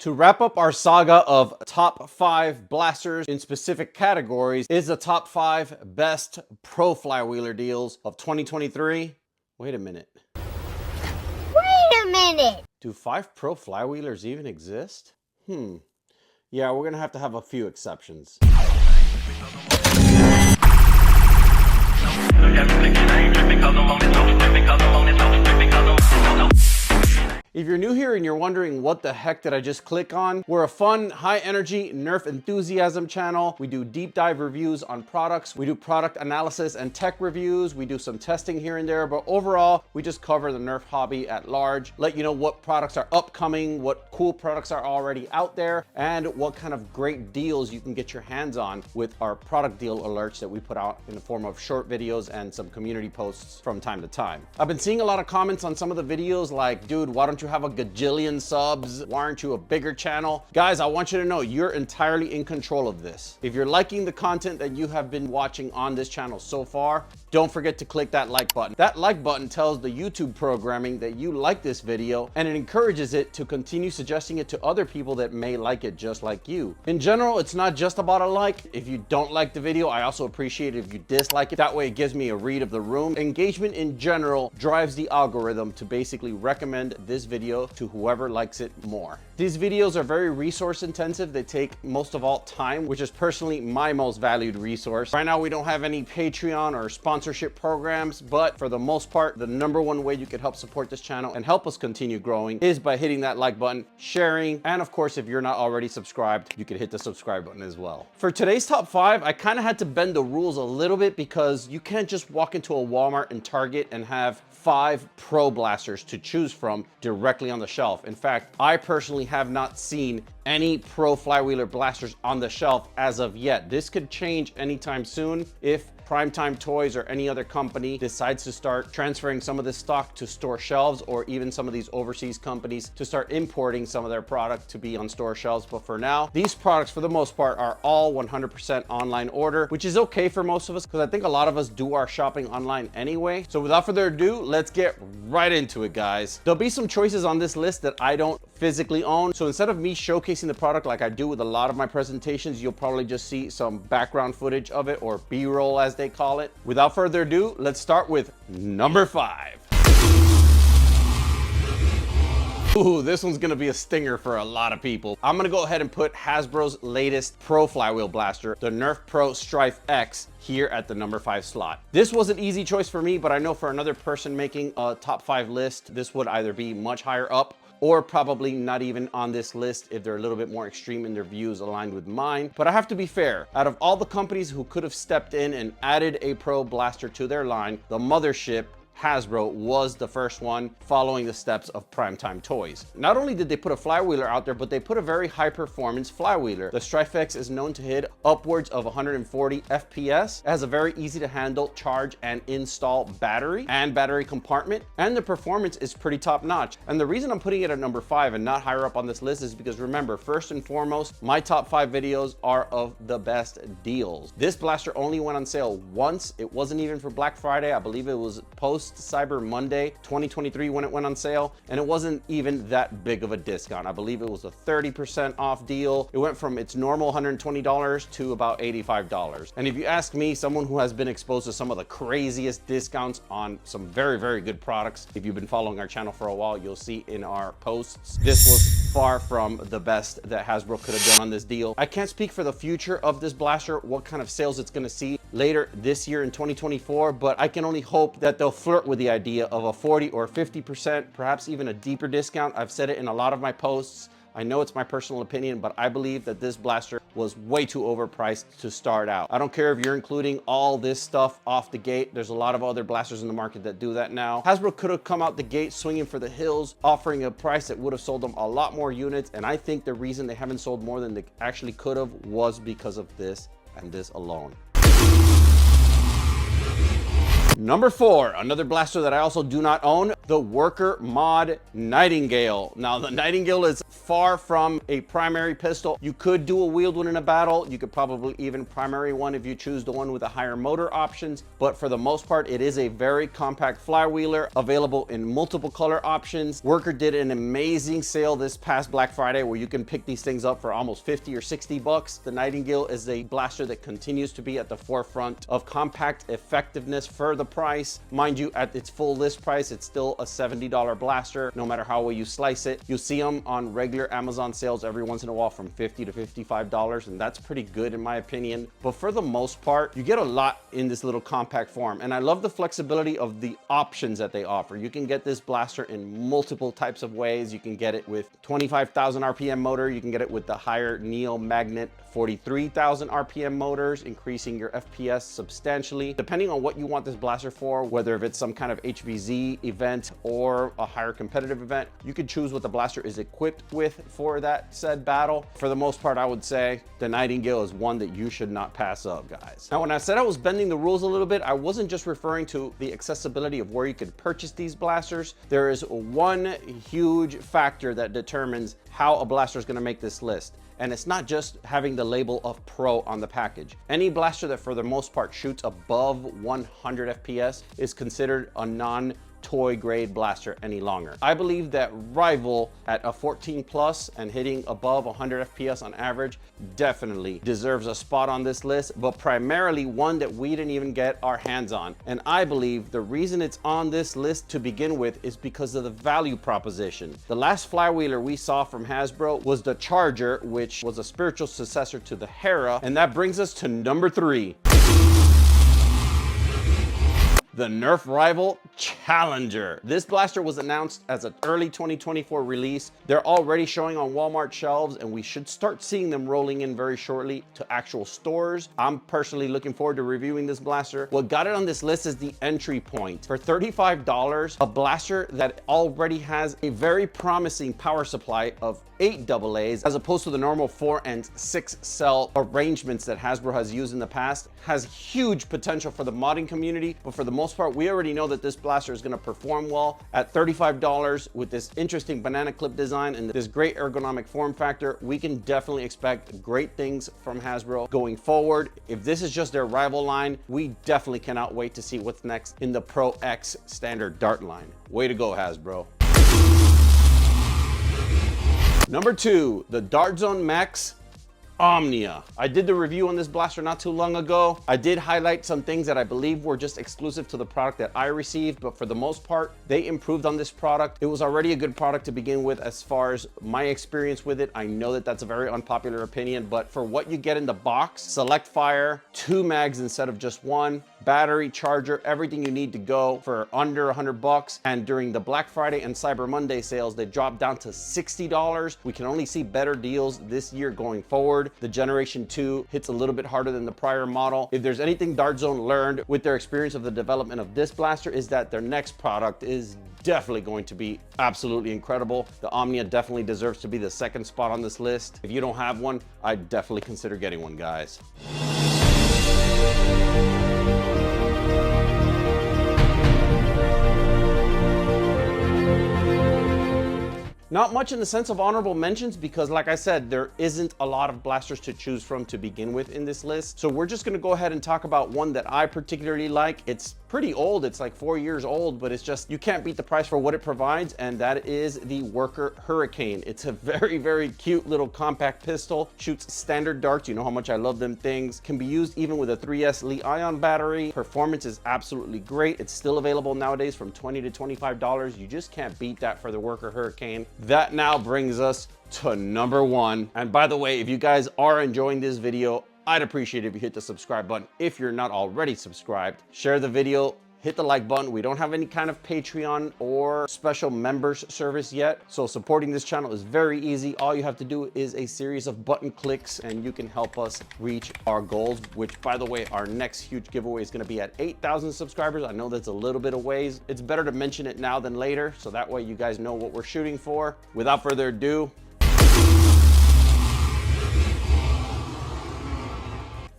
To wrap up our saga of top 5 blasters in specific categories is the top 5 best pro flywheeler deals of 2023. Wait a minute. Do 5 pro flywheelers even exist? Yeah, we're gonna have a few exceptions. If you're new here and you're wondering what the heck did I just click on, we're a fun, high energy Nerf enthusiasm channel. We do deep dive reviews on products. We do product analysis and tech reviews. We do some testing here and there, but overall, we just cover the Nerf hobby at large, let you know what products are upcoming, what cool products are already out there, and what kind of great deals you can get your hands on with our product deal alerts that we put out in the form of short videos and some community posts from time to time. I've been seeing a lot of comments on some of the videos like, dude, why don't you have a gajillion subs? Why aren't you a bigger channel? Guys, I want you to know you're entirely in control of this. If you're liking the content that you have been watching on this channel so far, don't forget to click that like button. That like button tells the YouTube programming that you like this video, and it encourages it to continue suggesting it to other people that may like it just like you. In general, it's not just about a like. If you don't like the video, I also appreciate it if you dislike it. That way it gives me a read of the room. Engagement in general drives the algorithm to basically recommend this video to whoever likes it more. These videos are very resource intensive. They take most of all time, which is personally my most valued resource. Right now, we don't have any Patreon or sponsorship programs, but for the most part, the #1 way you can help support this channel and help us continue growing is by hitting that like button, sharing, and of course, if you're not already subscribed, you can hit the subscribe button as well. For today's top 5, I kind of had to bend the rules a little bit because you can't just walk into a Walmart and Target and have 5 pro blasters to choose from directly on the shelf. In fact, I personally have not seen any pro flywheeler blasters on the shelf as of yet. This could change anytime soon if Primetime Toys or any other company decides to start transferring some of this stock to store shelves, or even some of these overseas companies to start importing some of their product to be on store shelves. But for now, these products for the most part are all 100% online order, which is okay for most of us because I think a lot of us do our shopping online anyway. So without further ado, let's get right into it, guys. There'll be some choices on this list that I don't physically own. So instead of me showcasing the product like I do with a lot of my presentations, you'll probably just see some background footage of it, or B-roll as they call it. Without further ado, let's start with number 5. Ooh, this one's gonna be a stinger for a lot of people. I'm gonna go ahead and put Hasbro's latest pro flywheel blaster, the nerfpro Strife X, here at the number 5 slot. This was an easy choice for me, but I know for another person making a top 5 list, this would either be much higher up or probably not even on this list if they're a little bit more extreme in their views aligned with mine. But I have to be fair, out of all the companies who could have stepped in and added a pro blaster to their line, the mothership, Hasbro, was the first one following the steps of Primetime Toys. Not only did they put a flywheeler out there, but they put a very high performance flywheeler. The Strife X is known to hit upwards of 140 FPS. It has a very easy to handle charge and install battery and battery compartment, and the performance is pretty top notch. And the reason I'm putting it at number 5 and not higher up on this list is because, remember, first and foremost, my top 5 videos are of the best deals. This blaster only went on sale once. It wasn't even for Black Friday. I believe it was post Cyber Monday 2023 when it went on sale, and it wasn't even that big of a discount. I believe it was a 30% off deal. It went from its normal $120 to about $85. And if you ask me, someone who has been exposed to some of the craziest discounts on some very, very good products, if you've been following our channel for a while, you'll see in our posts, this was far from the best that Hasbro could have done on this deal. I can't speak for the future of this blaster, what kind of sales it's gonna see later this year in 2024, but I can only hope that they'll flirt with the idea of a 40 or 50%, perhaps even a deeper discount. I've said it in a lot of my posts. I know it's my personal opinion, but I believe that this blaster was way too overpriced to start out. I don't care if you're including all this stuff off the gate. There's a lot of other blasters in the market that do that now. Hasbro could have come out the gate swinging for the hills, offering a price that would have sold them a lot more units. And I think the reason they haven't sold more than they actually could have was because of this and this alone. Number 4, another blaster that I also do not own, the Worker Mod Nightingale. Now, the Nightingale is far from a primary pistol. You could dual wield one in a battle. You could probably even primary one if you choose the one with the higher motor options. But for the most part, it is a very compact flywheeler, available in multiple color options. Worker did an amazing sale this past Black Friday where you can pick these things up for almost 50 or 60 bucks. The Nightingale is a blaster that continues to be at the forefront of compact effectiveness for the price. Mind you, at its full list price, it's still a $70 blaster, no matter how well you slice it. You'll see them on regular Amazon sales every once in a while from $50 to $55, and that's pretty good in my opinion. But for the most part, you get a lot in this little compact form, and I love the flexibility of the options that they offer. You can get this blaster in multiple types of ways. You can get it with 25,000 RPM motor. You can get it with the higher Neo Magnet 43,000 RPM motors, increasing your FPS substantially. Depending on what you want this blaster for, whether if it's some kind of HVZ event or a higher competitive event, you could choose what the blaster is equipped with for that said battle. For the most part, I would say the Nightingale is one that you should not pass up, guys. Now, when I said I was bending the rules a little bit, I wasn't just referring to the accessibility of where you could purchase these blasters. There is one huge factor that determines how a blaster is going to make this list. And it's not just having the label of Pro on the package. Any blaster that for the most part shoots above 100 FPS is considered a non-toy grade blaster any longer. I believe that Rival at a 14 plus and hitting above 100 FPS on average definitely deserves a spot on this list, but primarily one that we didn't even get our hands on. And I believe the reason it's on this list to begin with is because of the value proposition. The last flywheeler we saw from Hasbro was the Charger, which was a spiritual successor to the Hera, and that brings us to number 3. The nerfrival Challenger. This blaster was announced as an early 2024 release. They're already showing on Walmart shelves, and we should start seeing them rolling in very shortly to actual stores. I'm personally looking forward to reviewing this blaster. What got it on this list is the entry point. For $35, a blaster that already has a very promising power supply of 8 AA's, as opposed to the normal 4 and 6 cell arrangements that Hasbro has used in the past, has huge potential for the modding community. But for the most part, we already know that this blaster is going to perform well. At $35 with this interesting banana clip design and this great ergonomic form factor, we can definitely expect great things from Hasbro going forward. If this is just their rival line, we definitely cannot wait to see what's next in the Pro X standard dart line. Way to go, Hasbro. Number 2, the Dartzone Max Omnia. I did the review on this blaster not too long ago. I did highlight some things that I believe were just exclusive to the product that I received, but for the most part, they improved on this product. It was already a good product to begin with as far as my experience with it. I know that that's a very unpopular opinion, but for what you get in the box, select fire, 2 mags instead of just 1, battery, charger, everything you need to go for under 100 bucks. And during the Black Friday and Cyber Monday sales, they dropped down to $60. We can only see better deals this year going forward. The Generation 2 hits a little bit harder than the prior model. If there's anything Dartzone learned with their experience of the development of this blaster, is that their next product is definitely going to be absolutely incredible. The Omnia definitely deserves to be the second spot on this list. If you don't have one, I'd definitely consider getting one, guys. Not much in the sense of honorable mentions because, like I said, there isn't a lot of blasters to choose from to begin with in this list. So we're just gonna go ahead and talk about one that I particularly like. It's pretty old, it's like 4 years old, but it's just, you can't beat the price for what it provides, and that is the Worker Hurricane. It's a very, very cute little compact pistol, shoots standard darts. You know how much I love them things. Can be used even with a 3S Li-ion battery. Performance is absolutely great. It's still available nowadays from $20 to $25. You just can't beat that for the Worker Hurricane. That now brings us to number 1. And by the way, if you guys are enjoying this video, I'd appreciate it if you hit the subscribe button. If you're not already subscribed, share the video, hit the like button. We don't have any kind of Patreon or special members service yet, so supporting this channel is very easy. All you have to do is a series of button clicks and you can help us reach our goals, which, by the way, our next huge giveaway is gonna be at 8,000 subscribers. I know that's a little bit of ways. It's better to mention it now than later, so that way you guys know what we're shooting for. Without further ado,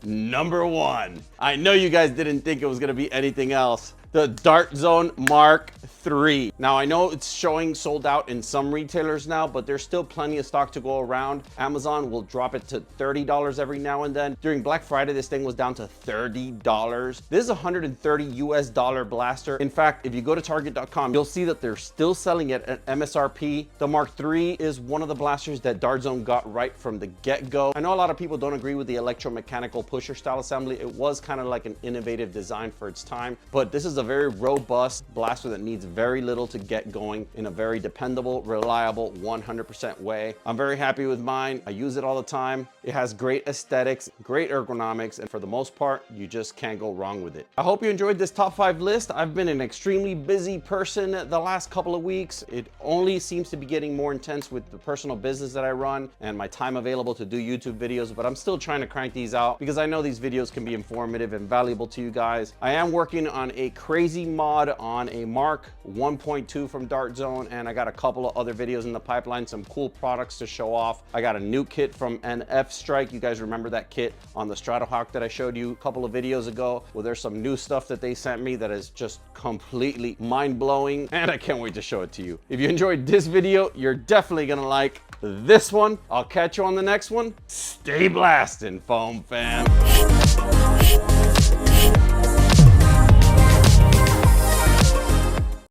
number 1. I know you guys didn't think it was gonna be anything else. the Dartzone Mark III. Now I know it's showing sold out in some retailers now, but there's still plenty of stock to go around. Amazon will drop it to $30 every now and then. During Black Friday, this thing was down to $30. This is a $130 US blaster. In fact, if you go to target.com, you'll see that they're still selling it at MSRP. The Mark III is one of the blasters that Dartzone got right from the get-go. I know a lot of people don't agree with the electromechanical pusher style assembly. It was kind of like an innovative design for its time, but this is a very robust blaster that needs very little to get going in a very dependable, reliable, 100% way. I'm very happy with mine. I use it all the time. It has great aesthetics, great ergonomics, and for the most part, you just can't go wrong with it. I hope you enjoyed this top 5 list. I've been an extremely busy person the last couple of weeks. It only seems to be getting more intense with the personal business that I run and my time available to do YouTube videos, but I'm still trying to crank these out because I know these videos can be informative and valuable to you guys. I am working on a crazy mod on a Mark 1.2 from Dartzone, and I got a couple of other videos in the pipeline, some cool products to show off. I got a new kit from NF Strike. You guys remember that kit on the Stratohawk that I showed you a couple of videos ago? Well, there's some new stuff that they sent me that is just completely mind-blowing, and I can't wait to show it to you. If you enjoyed this video, you're definitely gonna like this one. I'll catch you on the next one. Stay blasting, foam fam.